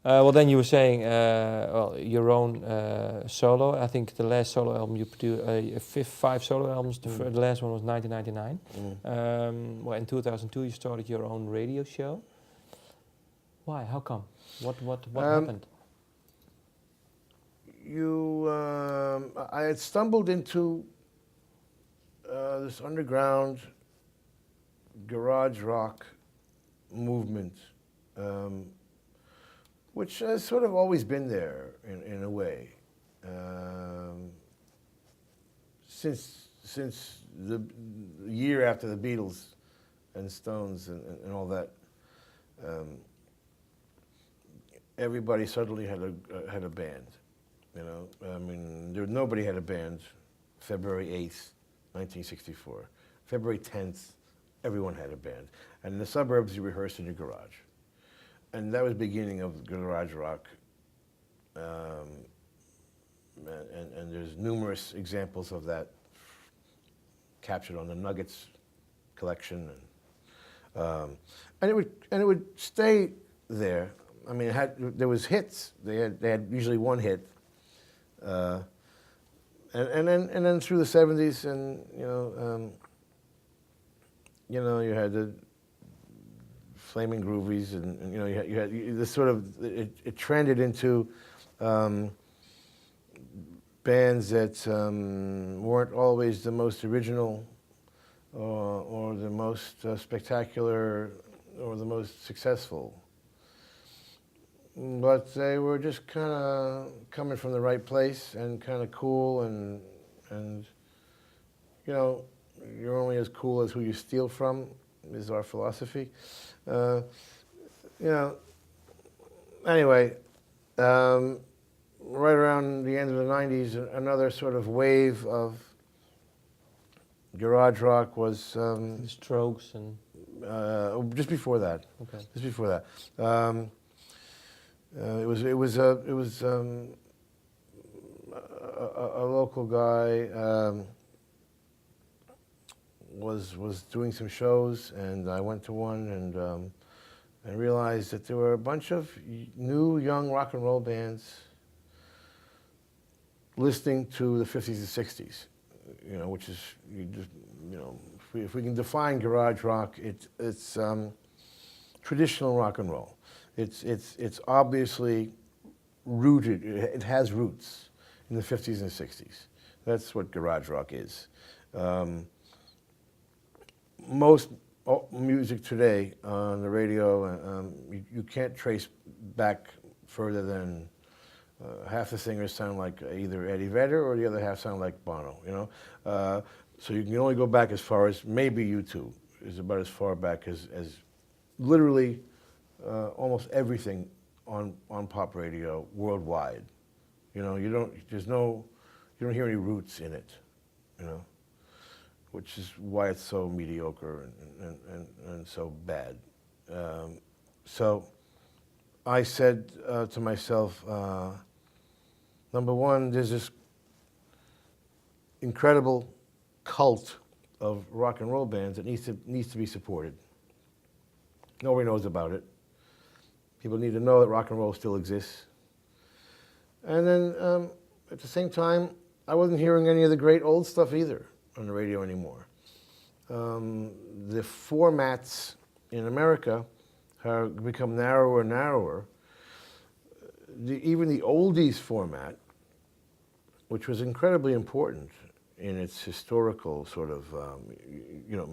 Well, then you were saying, well, your own solo. I think the last solo album you produced, five solo albums. The last one was 1999. Well, in 2002 you started your own radio show. Why? How come? What happened? I had stumbled into this underground garage rock movement, which has sort of always been there in a way, since the year after the Beatles and Stones and all that. Everybody suddenly had a band, you know. I mean, nobody had a band February 8th, 1964. February 10th, everyone had a band. And in the suburbs, you rehearsed in your garage. And that was the beginning of garage rock. And there's numerous examples of that captured on the Nuggets collection. And it would stay there. I mean, there was hits. They had usually one hit, and then through the '70s, and you had the Flaming Groovies, and you had this sort of it trended into bands that weren't always the most original, or the most spectacular, or the most successful. But they were just kind of coming from the right place and kind of cool, and you're only as cool as who you steal from, is our philosophy. Anyway, right around the end of the '90s, another sort of wave of garage rock was The Strokes and just before that. okay. Just before that. It was a local guy was doing some shows, and I went to one and realized that there were a bunch of new young rock and roll bands listening to the '50s and '60s, which is if we can define garage rock, it's traditional rock and roll. It's obviously rooted. It has roots in the '50s and '60s. That's what garage rock is. Most music today on the radio, you can't trace back further than half the singers sound like either Eddie Vedder or the other half sound like Bono. So you can only go back as far as maybe U2 is about as far back as literally. Almost everything on pop radio worldwide, you don't hear any roots in it, which is why it's so mediocre and so bad. So I said to myself, number one, there's this incredible cult of rock and roll bands that needs to be supported. Nobody knows about it. People need to know that rock and roll still exists. And then at the same time, I wasn't hearing any of the great old stuff either on the radio anymore. The formats in America have become narrower and narrower. Even the oldies format, which was incredibly important in its historical sort of,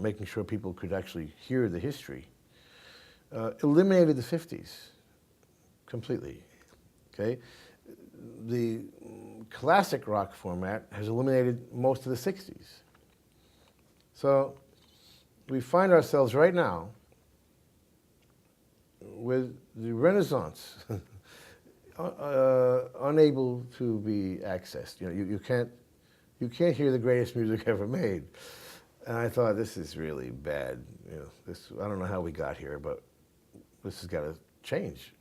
making sure people could actually hear the history, eliminated the '50s. Completely, okay? The classic rock format has eliminated most of the '60s. So we find ourselves right now with the Renaissance unable to be accessed. You can't hear the greatest music ever made. And I thought, this is really bad. I don't know how we got here, but this has got to change.